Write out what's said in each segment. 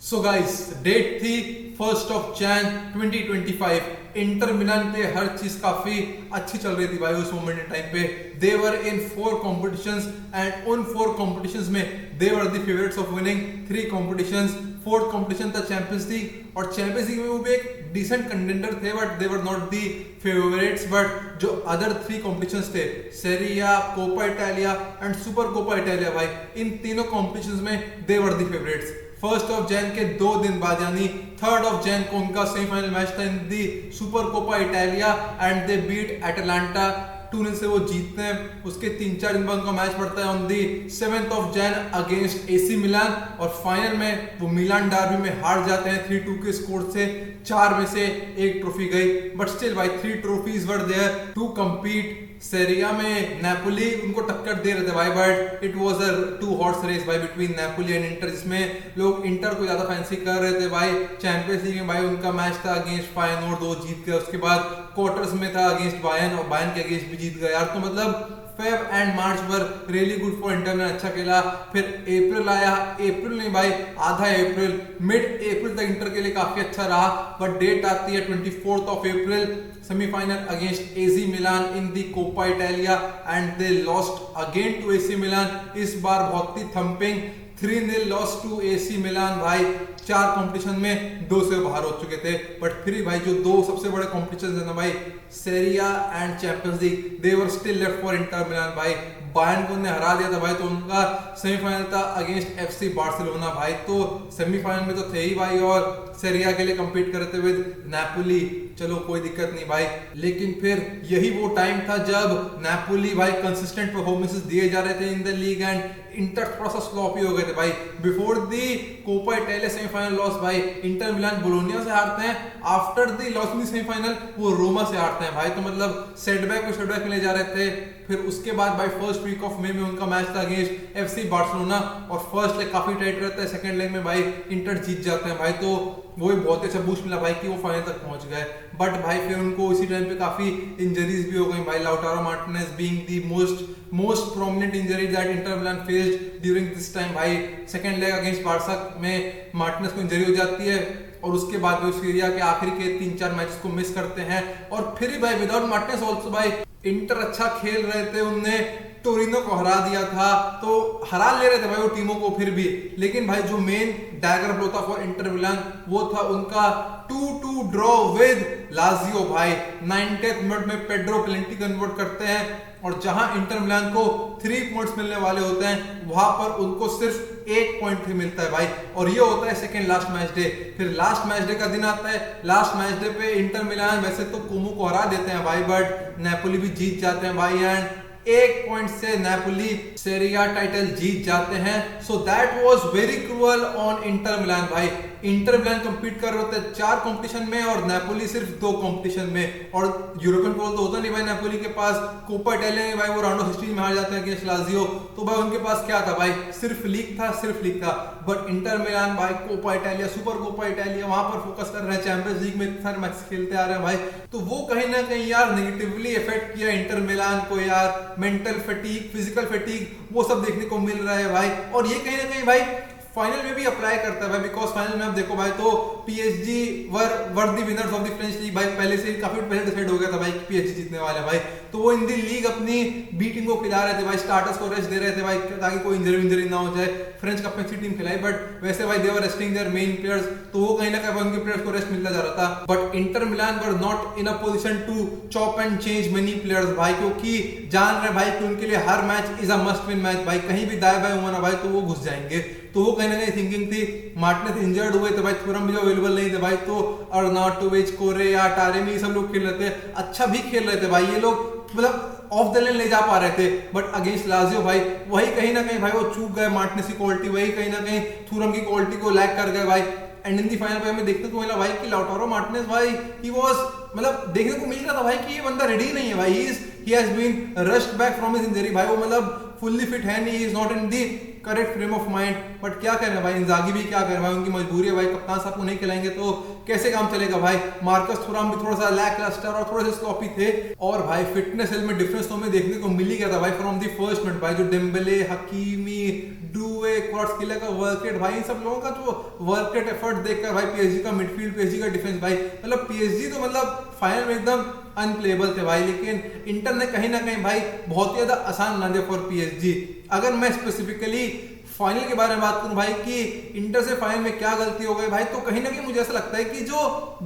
So guys date थी 1 जनवरी 2025। Inter Milan पे हर चीज काफी अच्छी चल रही थी भाई उस मोमेंट इन टाइम पे। दे वर इन 4 कॉम्पिटिशंस एंड उन 4 कॉम्पिटिशंस में they were the favourites of winning 3 competitions. Fourth competition था चैंपियंस लीग, और चैंपियंस लीग में वो भी एक डिसेंट कंटेंडर थे, but they were not the favourites. But जो अदर 3 कॉम्पिटिशंस थे, Serie A, Coppa Italia and super Coppa Italia, भाई इन तीनों कॉम्पिटिशंस में they were the favourites. 1 Jain के 2 दिन बाद यानी 3 जैन को उनका सेमीफाइनल मैच था in the super Coppa Italia and they beat Atalanta 2-0 से वो जीतते हैं। उसके 3-4 दिन बाद उनका मैच पड़ता है on the 7 Jain against AC मिलान, और फाइनल में वो मिलान डार्बी में हार जाते हैं 3-2 के स्कोर से। 4 में से 1 ट्रॉफी गई, बट स्टिल भाई 3 trophies were there to compete. Serie A में नेपोली उनको टक्कर दे रहे थे भाई, but it was a 2 horse race भाई बिटवीन नेपोली एंड इंटर, जिसमें लोग इंटर को ज्यादा फैंसी कर रहे थे भाई। चैंपियंस लीग में भाई उनका मैच था अगेंस्ट फायनोर्ड, 2 जीत गए। उसके बाद क्वार्टर्स में था अगेंस्ट बायर्न, और बायर्न के अगेंस्ट भी जीत गए यार। तो मतलब Feb and March were really good for inter ने अच्छा खेला। फिर अप्रैल आया, अप्रैल नहीं भाई आधा अप्रैल, मिड अप्रैल तक इंटर के लिए काफी अच्छा रहा। बट डेट आती है 24 अप्रैल, semifinal against AC Milan in the Coppa Italia and they lost again to AC Milan. इस बार बहुत ही thumping 3-0 loss to AC Milan भाई। 4 कंपटीशन में 2 से बाहर हो चुके थे। बट फिर भाई जो 2 सबसे बड़े कंपटीशन है ना भाई, Serie A and champions league, they were still left for Inter Milan भाई। बायर्न को उन्हें हरा दिया था भाई, तो उनका सेमीफाइनल था अगेंस्ट एफसी बार्सिलोना भाई। तो सेमीफाइनल में तो थे ही भाई, और सेरिया के लिए compete करते हुए नेपोली। चलो कोई दिक्कत नहीं भाई, लेकिन फिर यही वो टाइम था जब नेपोली भाई कंसिस्टेंट परफॉर्मेंसेस दिए जा रहे थे in the league, and inter थोड़ा सा स्लॉपी हो गए थे भाई। Before the Coppa Italia semifinal loss भाई, इंटर मिलान बोलोनिया से हारते हैं। After the loss in semifinal वो रोमा से हारते हैं भाई। तो मतलब सेटबैक पे सेटबैक में ले जा रहे थे। फिर उसके बाद भाई फर्स्ट वीक ऑफ मई में उनका मैच था अगेंस्ट एफसी बार्सिलोना, और फर्स्ट लेग काफी टाइट रहता है, सेकंड लेग में भाई इंटर जीत जाते हैं भाई। तो वो भी बहुत अच्छा बूस्ट मिला भाई कि वो फाइनल तक पहुंच गए। बट भाई फिर उनको उसी टाइम पे काफी इंजरीज भी हो गई भाई। Lautaro Martinez being the most prominent injury that Inter Milan faced during this time भाई। सेकंड लेग अगेंस्ट बार्सा में मार्टिनेज को इंजरी हो जाती है, और उसके बाद भी सीरिया के आखिरी के 3-4 मैचेस को मिस करते हैं। और फिर भाई विदाउट मार्टिनेज ऑल्सो भाई इंटर अच्छा खेल रहे थे, उनने टोरिनो को हरा दिया था, तो हरा ले रहे थे भाई वो टीमों को फिर भी। लेकिन भाई जो मेन डैगर ब्लो था फॉर इंटर मिलान वो था उनका 2-2 ड्रॉ विद लाजियो भाई। 90th मिनट में पेड्रो पेनल्टी कन्वर्ट करते हैं, और जहां इंटर मिलान को 3 पॉइंट्स मिलने वाले होते हैं, वहां पर उनको सिर्फ 1 पॉइंट ही मिलता है भाई। और ये होता है सेकंड लास्ट मैच डे। फिर लास्ट मैच डे का दिन आता है। लास्ट मैच डे पे इंटर मिलान वैसे तो कोमो को हरा देते हैं भाई, बट नेपोली भी जीत जाते हैं भाई, एंड 1 पॉइंट से नेपोली सेरिया टाइटल जीत जाते हैं। So that was very cruel on Inter Milan भाई। इंटर मिलान कंपीट कर रहे थे 4 कंपटीशन में, और नेपोली सिर्फ 2 कंपटीशन में। और यूरोपियन फुटबॉल तो होता नहीं भाई नेपोली के पास। कोपा इटालिया में भाई वो राउंड ऑफ 16 में हार जाते हैं अगेंस्ट लाजियो, तो भाई उनके पास क्या था भाई, सिर्फ लीग था। बट इंटर मिलान भाई Coppa Italia, super Coppa Italia, वहां पर फोकस कर रहे हैं। चैंपियंस लीग में इतने सारे मैच खेलते आ रहे हैं भाई, तो वो कहीं ना कहीं यार नेगेटिवली इफेक्ट किया इंटर मिलान को यार। मेंटल फटीग, फिजिकल फटीग, वो सब देखने को मिल रहा है भाई। और ये कहीं ना कहीं भाई फाइनल में भी अप्लाई करता है भाई, बिकॉज फाइनल में आप देखो भाई तो PSG were the winners of the French league भाई। पहले से काफी पहले डिसाइड हो गया था भाई कि पीएसजी जीतने वाला है भाई। तो वो इन दी लीग अपनी बी टीम को खिला रहे थे भाई, स्टार्टर्स को रेस्ट दे रहे थे भाई, ताकि कोई इंजरी ना हो जाए। फ्रेंच कप में अच्छी टीम खिलाई, बट वैसे भाई दे वर रेस्टिंग देयर मेन प्लेयर्स, तो वो कहीं ना कहीं उनके प्लेयर्स को रेस्ट मिलता जा रहा था। But Inter Milan were not in a position to chop and change many players भाई, क्योंकि जान रहे भाई कि उनके लिए हर match is a must win match भाई। कहीं भी दाएं बाएं हुआ ना भाई तो वो घुस जाएंगे। तो वो कहीं ना कहीं थिंकिंग थी। मार्टिनेज इंजर्ड हुए थे भाई, थुरम भी जो अवेलेबल नहीं थे भाई, तो अर्नाटोविच, कोरेया, टारेमी सब लोग खेल रहे थे, अच्छा भी खेल रहे थे भाई। ये लोग मतलब ऑफ द लेन ले जा पा रहे थे, बट अगेंस्ट लाजियो भाई वही कहीं ना कहीं भाई वो चूक गए। मार्टिनेज की क्वालिटी वही कहीं ना कहीं थुरम की क्वालिटी को लैग कर गए भाई। एंड इन दी फाइनल पे हमें देखने को मिला भाई कि लाउटारो मार्टिनेज भाई ही वाज, मतलब देखने को मिल रहा था भाई कि ये बंदा रेडी नहीं है भाई। He has been rushed back from his injury भाई। वो मतलब फुल्ली फिट है नहीं, he is not in the correct frame of mind, but क्या करें भाई, इंजागी भी क्या करें भाई, उनकी मजबूरी है भाई, कप्तान साहब को नहीं खिलाएंगे तो कैसे काम चलेगा भाई। मार्कस थुराम भी थोड़ा सा लैकलस्टर और थोड़े से स्लॉपी थे, और भाई फिटनेस में डिफरेंस तो हमें देखने को मिल ही गया था भाई फ्रॉम दी फर्स्ट मिनट भाई। जो डेम्बेले, हकीमी, डुए, क्वार्ट्ज़खीलिया का वर्क रेट भाई, इन सब लोगों का जो वर्क रेट एफर्ट देखकर भाई, पीएसजी का मिडफील्ड, पीएसजी का डिफेंस भाई, मतलब पीएसजी तो मतलब फाइनल में एकदम अनप्लेबल थे भाई। लेकिन इंटर ने कहीं ना कहीं भाई बहुत ही ज्यादा आसान बना दिया फॉर पीएसजी। अगर मैं स्पेसिफिकली फाइनल के बारे में बात करूं भाई कि इंटर से फाइनल में क्या गलती हो गई भाई, तो कहीं ना कहीं मुझे ऐसा लगता है कि जो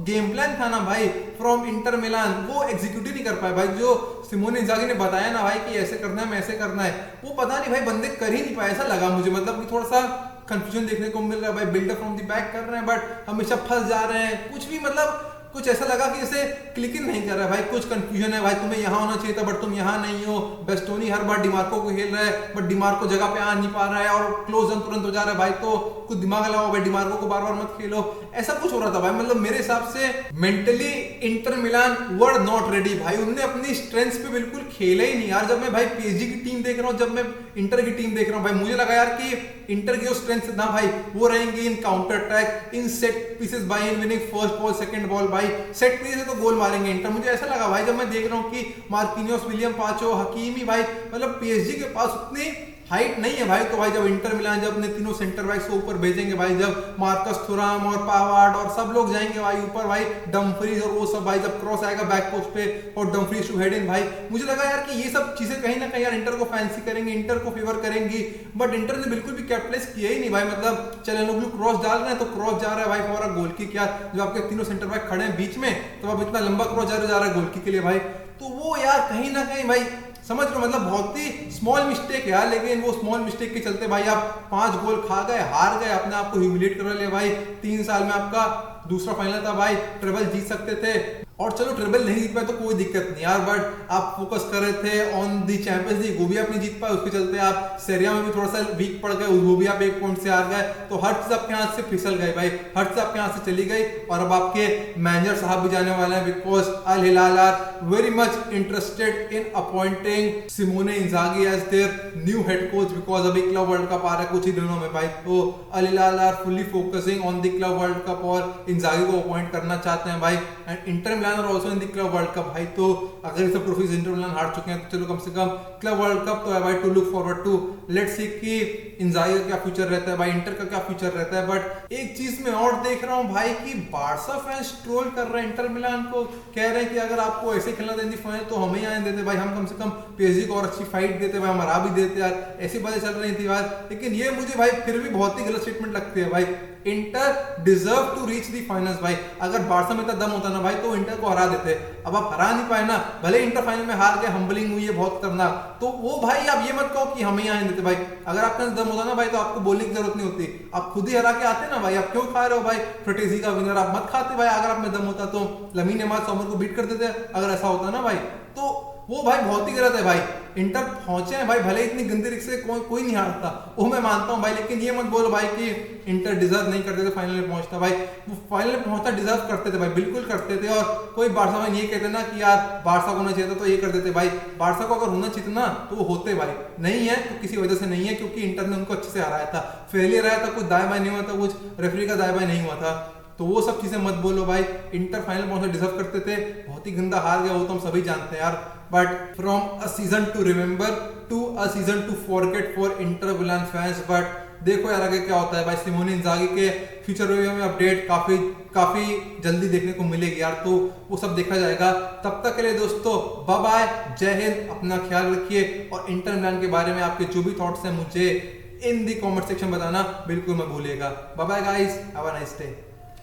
गेम प्लान था ना भाई फ्रॉम इंटर मिलान, वो एग्जीक्यूट ही नहीं कर पाए भाई। जो सिमोने इंजागी ने बताया ना भाई कि ऐसे करना है, ऐसे करना है, वो पता नहीं भाई बंदे कर ही नहीं पाए, ऐसा लगा मुझे। मतलब कि थोड़ा सा कंफ्यूजन देखने को मिल रहा है भाई, बिल्डअप फ्रॉम द बैक कर रहे हैं बट हमेशा फंस जा रहे हैं, कुछ भी मतलब कुछ ऐसा लगा कि इसे क्लिक इन नहीं कर रहा है भाई, कुछ कंफ्यूजन है भाई, तुम्हें यहाँ होना चाहिए था बट तुम यहाँ नहीं हो। बेस्टोनी हर बार डिमार्को को खेल रहा है बट डिमार्को जगह पे आ नहीं पा रहा है और क्लोज ऑन तुरंत हो जा रहा है भाई, तो कुछ दिमाग लगाओ भाई, डिमार्को को बार बार मत खेलो, ऐसा कुछ हो रहा था भाई। मतलब मेरे हिसाब से mentally inter Milan were not ready भाई, उन्होंने अपनी स्ट्रेंथ पे बिल्कुल खेला ही नहीं यार। जब मैं भाई पीएसजी की टीम देख रहा हूँ, जब मैं इंटर की टीम देख रहा हूँ भाई, मुझे लगा यार कि इंटर की जो स्ट्रेंथ ना भाई वो रहेंगी in counter attack, in set pieces भाई, in winning first ball, second ball भाई, सेट पीस तो गोल मारेंगे इंटर। मुझे ऐसा लगा भाई जब मैं देख रहा हूँ कि मार्किनियोस, विलियम पाचो, हकीमी भाई, मतलब पीएसजी के पास उतनी हाइट नहीं है भाई। तो भाई जब इंटर मिलान जब अपने तीनों सेंटर बैक्स को ऊपर भेजेंगे भाई, जब मार्कस थुराम और पावार्ड और सब लोग जाएंगे भाई ऊपर भाई, डम्फ्रीज और वो सब भाई, जब क्रॉस आएगा बैक पोस्ट पे और डम्फ्रीज टू हेड इन भाई, मुझे लगा यार कि ये सब चीजें कहीं ना कहीं यार इंटर को फैंसी करेंगे, इंटर को फेवर करेंगी, बट इंटर ने बिल्कुल भी कैप्टलाइज किया ही नहीं भाई। मतलब चले लोग क्रॉस डाल रहे हैं तो क्रॉस जा रहा है भाई हमारा गोल की, क्या जब आपके तीनों सेंटर बैक खड़े हैं बीच में तो अब इतना लंबा क्रॉस जा रहा है गोल के लिए भाई, तो वो यार कहीं ना कहीं भाई समझ लो मतलब बहुत ही स्मॉल मिस्टेक है यार। लेकिन वो स्मॉल मिस्टेक के चलते भाई आप 5 गोल खा गए, हार गए, अपने आप को ह्यूमिलेट कर लिया भाई। 3 साल में आपका दूसरा फाइनल था भाई, ट्रेबल जीत सकते थे, और चलो ट्रेबल नहीं जीत पाए तो कोई दिक्कत नहीं यार, बट आप फोकस कर रहे थे ऑन दी चैंपियंस लीग, वो भी आप नहीं जीत पाए, उसके चलते आप सेरिया में भी थोड़ा सा वीक पड़ गए, वो भी आप 1 पॉइंट से हार गए, तो हर चीज आपके हाथ से फिसल गई भाई, हर चीज आपके हाथ से चली गई। और अब आपके मैनेजर साहब भी जाने वाले हैं, because Al Hilal are very much interested in appointing Simone Inzaghi as their new head coach, because अभी क्लब वर्ल्ड कप आ रहा है कुछ ही दिनों में भाई, तो Al Hilal are fully focusing on the club world cup और इंजागी को अपॉइंट करना चाहते हैं भाई। एंड इंटर मिलान और also in the club world cup भाई, तो अगर ये सब ट्रॉफीज इंटर मिलान हार चुके हैं तो चलो कम से कम क्लब वर्ल्ड कप तो है भाई, to look forward to. Let's see कि इंजागी का क्या फ्यूचर रहता है भाई, इंटर का क्या फ्यूचर रहता है। बट एक चीज मैं और देख रहा हूं भाई कि बार्सा फैंस ट्रोल कर रहे हैं इंटर मिलान को, कह रहे हैं कि अगर आपको ऐसे खेलना देती फाइनल तो हमें ही आने देते भाई, हम कम से कम पीएसजी को और अच्छी फाइट देते भाई, हम हरा भी देते यार, ऐसी बातें चल रही थी यार। लेकिन ये मुझे भाई फिर भी बहुत ही गलत स्टेटमेंट लगती है भाई। Inter deserve to reach the finals भाई, अगर बार्सा में इतना दम होता ना भाई तो इंटर को हरा देते, अब आप हरा नहीं पाए ना, भले इंटर फाइनल में हार गए, हम्बलिंग हुई है बहुत करना, तो वो भाई आप ये मत कहो कि हमें आने देते भाई, अगर आपके अंदर दम होता ना भाई तो आपको बोलने की जरूरत नहीं होती, आप खुद ही हरा के आते ना भाई, आप क्यों खा रहे हो भाई फ्रेटेजी का विनर, आप मत खाते भाई। अगर आप में दम होता तो लमीन यमाल समर को बीट कर देते, अगर ऐसा होता ना भाई, तो वो भाई बहुत ही गलत है भाई। इंटर पहुंचे हैं भाई, भले इतनी गंदी रिक्स से कोई नहीं हारता, वो मैं मानता हूं भाई, लेकिन ये मत बोलो भाई कि इंटर डिजर्व नहीं करते थे फाइनल में पहुंचता भाई, वो फाइनल में पहुंचता डिजर्व करते थे भाई, बिल्कुल करते थे। और कोई बार्सा में ये कहते ना कि यार बार्सा को होना चाहिए था तो ये कर देते भाई, बार्सा को अगर होना चाहिए ना तो वो होते भाई, नहीं है तो किसी वजह से नहीं है, क्योंकि इंटर ने उनको अच्छे से हराया था, फेलियर आया था, कुछ दाएं बाएं नहीं हुआ था, कुछ रेफरी का दाएं बाएं नहीं हुआ था, तो वो सब चीजें मत बोलो भाई। इंटर फाइनल पहुंचना डिजर्व करते थे, बहुत ही गंदा हार गया वो तो हम सभी जानते हैं यार, but from a season to remember to a season to forget for Inter Milan fans. But देखो यार आगे क्या होता है भाई, सिमोने इंजागी के फ्यूचर में अपडेट काफी जल्दी देखने को मिलेगी यार, तो वो सब देखा जाएगा। तब तक के लिए दोस्तों बाय बाय, जय हिंद, अपना ख्याल रखिए, और इंटर मिलान के बारे में आपके जो भी थॉट्स हैं मुझे इन दी कमेंट सेक्शन बताना बिल्कुल मत भूलिएगा। Bye bye guys, have a nice day.